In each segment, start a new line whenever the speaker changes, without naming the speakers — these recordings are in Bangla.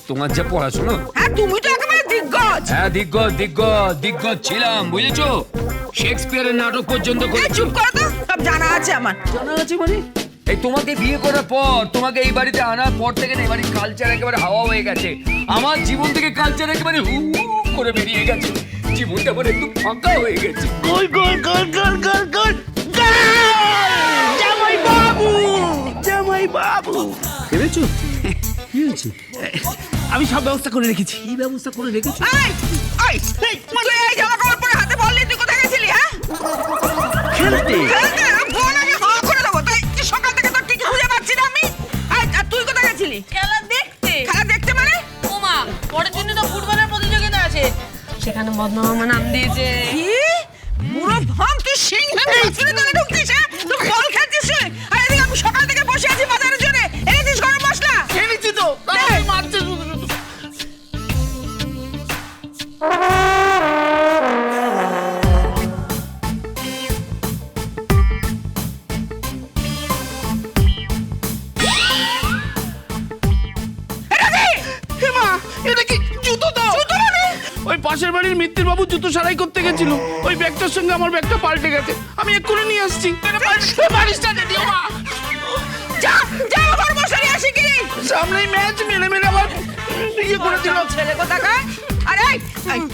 তোমার যা পড়াশোনা।
হ্যাঁ তুমি তো একেবারে দিগ্গজ।
হ্যাঁ দিগ্গজ ছিলাম, বুঝেছো? শেক্সপিয়ারের নাটক পর্যন্ত
চুপ করো তো, সব জানা আছে আমার।
জানা আছে মানে? এই তোমাকে বিয়ে করার পর, তোমাকে এই বাড়িতে আনার পর থেকে না এই বাড়ির কালচার একেবারে হাওয়া হয়ে গেছে। আমার জীবন থেকে কালচার একেবারে হু করে বেরিয়ে গেছে। জীবনটা আমার একটু ফাঁকা হয়ে গেছে।
গোল গোল গোল গোল গোল গোল জামাই বাবু
ভেবেছো কি হয়েছে?
আমি সব ব্যবস্থা করে রেখেছি।
কি ব্যবস্থা করে রেখেছো?
তুই এই জামা কাপড় পরে হাতে বল নিয়ে তুই কোথায় গেছিলি? হ্যাঁ
খেলতে
বল, আমি হাঁ করে দেবো। তাই সকাল থেকে তোর ঠিক খুঁজে পাচ্ছি না আমি। আর তুই কোথায় গেছিলি?
খেলা দেখতে।
খেলা দেখতে মানে?
ওমা, পরের দিন তো ফুটবলের প্রতিযোগিতা আছে, সেখানে বদনামা নাম দিয়েছে।
কি পুরো ভাম তুই সিংহের মাঝখানে ধরে ঢুকছিস? হ্যাঁ তুই বল খেলছিস? আর এদিকে আমি সকাল থেকে বসে আছি বাজারের জন্য। এনেছিস গরম মশলা?
খেলেছি তো, মারছে শুধু শুধু। এটা কি জুতো দাও? ওই পাশের বাড়ির মিত্তির বাবু জুতো সারাই করতে গেছিল, ওই ব্যাগটার সঙ্গে আমার ব্যাগটা পাল্টে গেছে। আমি এক্ষুনি নিয়ে আসছি। বালিশটা দিও মা।
যা যা গরম মশলা নিয়ে আসি কি?
সামনেই ম্যাচ, মেলে আবার ইয়ে করে দিল।
ছেলে কোথাকার? আরে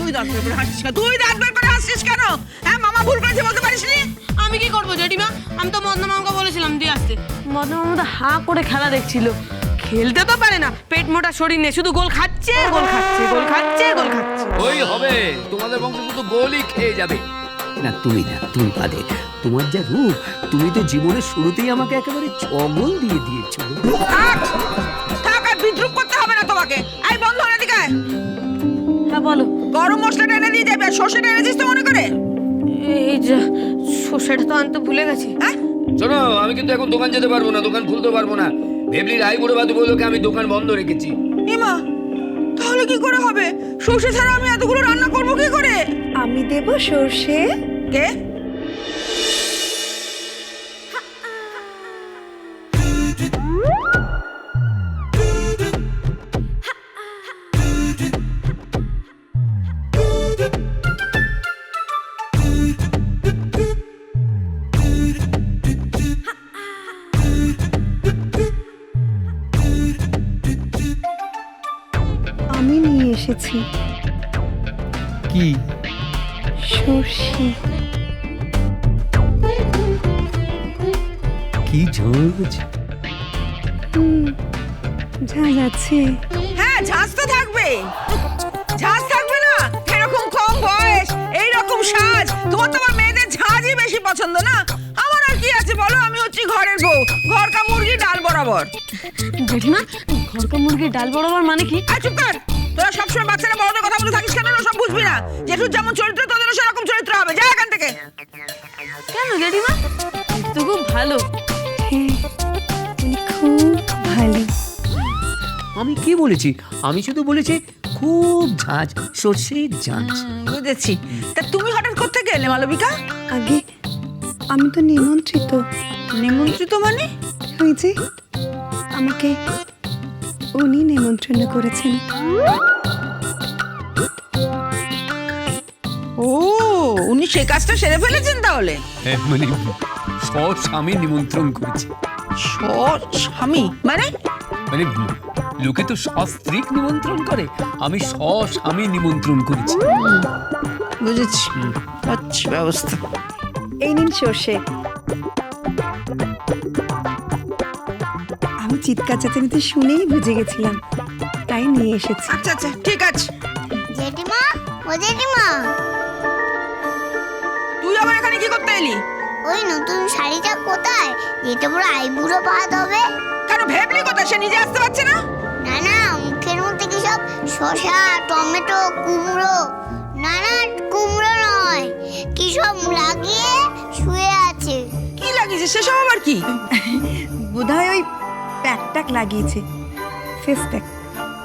তুই দাঁত বের করে হাসছিস কেন? তুই দাঁত বের করে হাসছিস কেন? হ্যাঁ মামা ভুল করেছে বলতে পারিস নি?
আমি কি করবো জেঠিমা? আমি তো মদনামাকে বলেছিলাম দিয়ে আসতে। মদনামা তো হাঁ করে খেলা দেখছিল। খেলতে তো পারে না, পেট মোটা শরীর নেই, শুধু গোল খাচ্ছে গোল খাচ্ছে গোল খাচ্ছে গোল খাচ্ছে।
ওই হবে, তোমাদের বংশ শুধু গোলই খেয়ে যাবে। না তুমি বাদে, তোমার যা রূপ, তুমি তো জীবনের শুরুতেই আমাকে একেবারে ছগল দিয়ে দিয়েছো।
থাক আর বিদ্রুপ করতে হবে না তোমাকে। এই বন্ধ হয়ে দিকে।
হ্যাঁ বলো।
গরম মশলাটা এনে দিয়ে যাবে। সর্ষেটা এনেছিস তো মনে করে?
এই যে সর্ষেটা তো আনতে ভুলে গেছি।
হ্যাঁ
শোনো, আমি কিন্তু এখন দোকান যেতে পারবো না, দোকান খুলতে পারবো না। ভেবলির আই বুড়ো বাদু বললোকে আমি দোকান বন্ধ রেখেছি।
ইমা তাহলে কি করে হবে? সর্ষে ছাড়া আমি এতগুলো রান্না করবো কি করে?
আমি দেব সর্ষে।
কে?
আমি নিয়ে এসেছি
কি?
সর্ষে।
কি ঝোঁজ?
ঝাঁজ আছে।
হ্যাঁ ঝাঁজ তো থাকবে। ঝাঁজ থাকবে না? এরকম কম বয়স, এইরকম সাজ, তোমার তো আমার মেয়েদের ঝাঁজই বেশি পছন্দ না? আমার আর কি আছে বলো? আমি হচ্ছি ঘরের বউ, ঘরকা মুরগি ডাল বরাবর।
জেঠিমা, ঘরকা মুরগির ডাল বরাবর মানে কি?
আর চুপ কর। তোরা সবসময় বাচ্চারা বড়দের কথা বলে থাকিস কেন? সব বুঝবি না। জেঠুর যেমন চরিত্র তোদেরও সেরকম চরিত্র হবে। যা এখান থেকে।
কেন জেঠিমা? তো খুব ভালো।
হ্যাঁ উনি খুব ভালো।
আমি কি বলেছি? আমি শুধু বলেছি খুব ঝাঁজ, সর্ষের ঝাঁজ।
বুঝেছি। তা তুমি হঠাৎ কোত্থেকে এলে মালবিকা?
আগে আমি তো নিমন্ত্রিত।
নিমন্ত্রিত মানে?
ওই যে আমাকে উনি নিমন্ত্রণ করেছেন।
ও উনি সে কাজটা সেরে ফেলেছেন তাহলে?
মানে স্বামী নিমন্ত্রণ করেছে।
স্বামী মানে?
মানে লোকে তো সস্ত্রীক নিমন্ত্রণ করে, আমি স্বামী নিমন্ত্রণ করেছি।
বুঝেছি। আচ্ছা ব্যবস্থা।
এই নিন সর্ষে। আমি চিৎকার চেঁচামেচি শুনেই বুঝে গেছিলাম, তাই নিয়ে এসেছি।
আচ্ছা আচ্ছা ঠিক আছে।
জেঠিমা, ও জেঠিমা,
তুই আবার এখানে কি করতে এলি?
ওই নতুন শাড়িটা কোথায়? যেটা পুরো আইবুড়ো পাহাড় হবে।
কেন ভেবলি কোথায়? সে নিজে আসতে পারছে না?
না না, মুখের মধ্যে কি সব শসা, টমেটো, কুমড়ো। না না, কুমড়ো নয়, কি সব লাগিয়ে শুয়ে আছে।
কি লাগিয়েছে সেসব আবার কি?
বোধহয় ওই প্যাক লাগিয়েছে, ফেস প্যাক।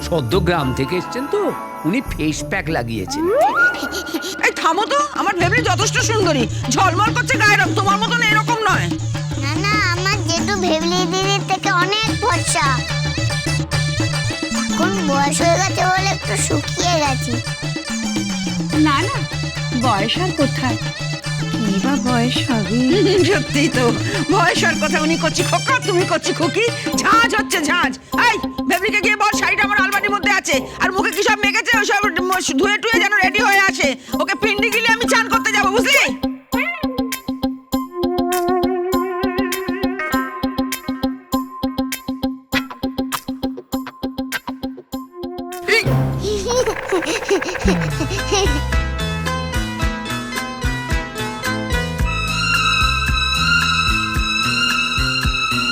সদ্য গ্রাম থেকে এসছেন তো, উনি ফেস প্যাক লাগিয়েছেন।
এই থামো তো, আমার ভেবলি যথেষ্ট সুন্দরী, ঝলমল করছে গায়ের রং, তোমার মতন এরকম নয়।
না না, আমার জেঠু ভেবলি দিদির থেকে অনেক ফর্সা। এখন বয়স হয়ে গেছে বলে একটু শুকিয়ে গেছে।
না না, বয়স আর কোথায়, কি বা বয়স হবে।
সত্যি তো, বয়স আর কথা। উনি করছি খোকা, তুমি করছি খুকি। ঝাঁজ হচ্ছে ঝাঁজ। এই বেবরিকে গিয়ে বল শাড়িটা আমার আলমারির মধ্যে আছে, আর মুখে কি সব মেখেছে ওসব ধুয়ে টুয়ে যেন রেডি হয়ে আসে। ওকে পিন্ডি গিলে আমি চান করতে যাবো, বুঝলি?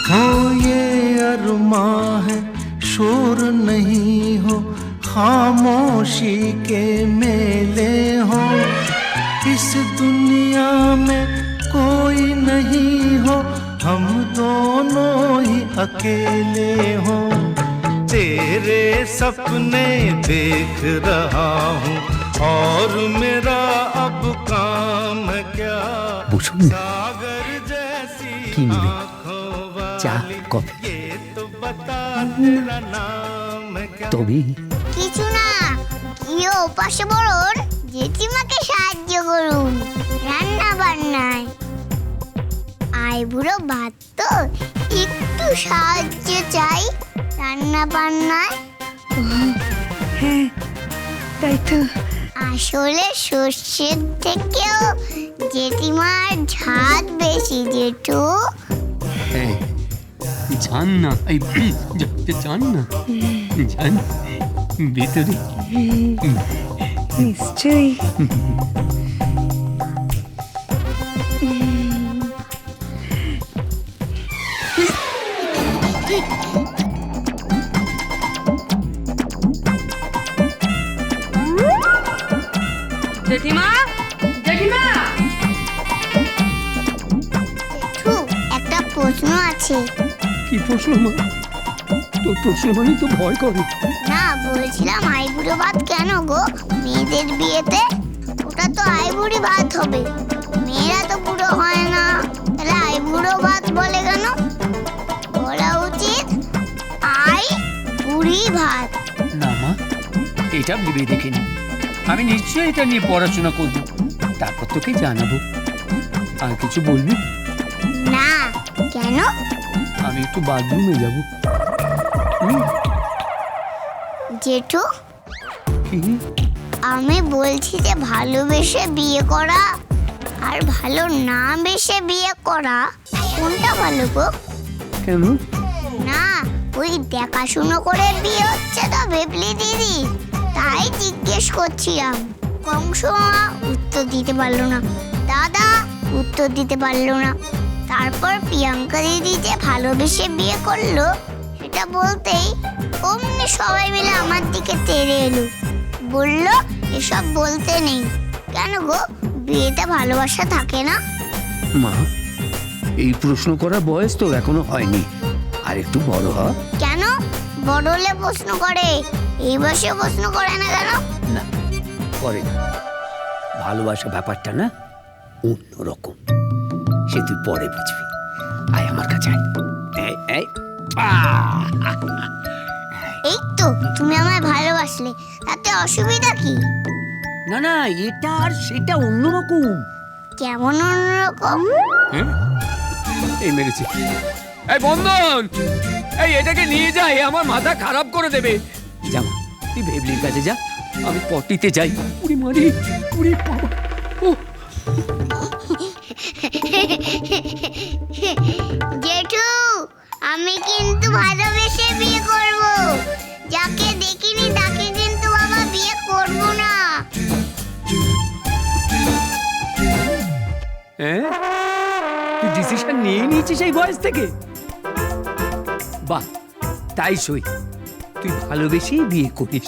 हो ये अरमां है, शोर नहीं हो, खामोशी के मेले हो, इस दुनिया में कोई नहीं हो, हम दोनों ही अकेले हो, तेरे सपने देख रहा हूँ और मेरा अब काम है क्या,
বসুন না।
सागर जैसी
কি নেবে?
आँखों
চা,
वाली,
কফি?
ये तो बता तेरा नाम है क्या।
তবে
কিছু না, কি ওপাশে বলুন, জেঠিমাকে সাহায্য করুন রান্না বান্নায়। আইবুড়ো ভাত তো, একটু সাহায্য চাই রান্না বান্নায়।
হ্যাঁ, তাই তো।
আসলে সর্ষের থেকেও জেঠিমার ঝাঁজ বেশি জেঠু।
হ্যাঁ, জান না, এই জান না, জান ভিতরে।
নিশ্চয়ই।
জেঠিমা, জেঠিমা,
জেঠু, একটা প্রশ্ন আছে।
কি প্রশ্ন মা? তোর প্রশ্ন মানে তো ভয় করে।
না, বলছিলাম আইবুড়ো ভাত কেন গো মেয়েদের বিয়েতে? ওটা তো আইবুড়ি ভাত হবে, মেয়েরা তো বুড়ো হয় না, তাহলে আইবুড়ো ভাত বলে কেন? বলা উচিত আই বুড়ি ভাত।
না মা, এটা ভেবে দেখিনি। আমি নিশ্চয়ই এটা নিয়ে পড়াশোনা করব, তারপর তোকে জানাবো। আর কিছু বলবি?
না, কেন?
আমি একটু বাথরুমে যাবো।
জেঠু,
কি?
আমি বলছি যে ভালোবেসে বিয়ে করা আর ভালো না বেসে বিয়ে করা কোনটা ভালো গো?
কেন?
না, ওই দেখাশুনো করে বিয়ে হচ্ছে তো ভেবলি দিদি, তাই জিজ্ঞেস করছিলাম। কংস মামা উত্তর দিতে পারলো না, দাদা উত্তর দিতে পারলো না, তারপর প্রিয়াঙ্কা দিদি যে ভালোবেসে বিয়ে করলো সেটা বলতেই অমনি সবাই মিলে আমার দিকে তেড়ে এলো, বললো এসব বলতে নেই। কেন গো, বিয়েতে ভালোবাসা থাকে না?
মা, এই প্রশ্ন করার বয়স তো এখনো হয়নি, আর একটু বড় হ।
কেন বড় হলে প্রশ্ন করে, এই বয়সে প্রশ্ন করে না কেন?
না, করে না। ভালোবাসা ব্যাপারটা না অন্যরকম, সে তুই পরে বুঝবি। আয় আমার কাছে আয়। এই, এই,
এই তো তুমি আমায় ভালোবাসলে, তাতে অসুবিধা কি?
না না, এটা আর সেটা অন্যরকম।
কেমন অন্যরকম?
এই মেরেছি। এই বন্ধন, এই এটাকে নিয়ে যাই, আমার মাথা খারাপ করে দেবে। যা মা, তুই ভেবলির কাছে যা, আমি পটিতে যাই। উড়ি মারি, উড়ি বাবা। ও
জেঠু, আমি কিন্তু ভালোবেসে বিয়ে করব, যাকে দেখিনি তাকে কিন্তু বাবা বিয়ে করব না।
হ্যাঁ, তুই ডিসিশন নিয়ে নিয়েছিস এই বয়স থেকে? বাহ, তাই সই, তুই ভালোবেসেই বিয়ে করিস।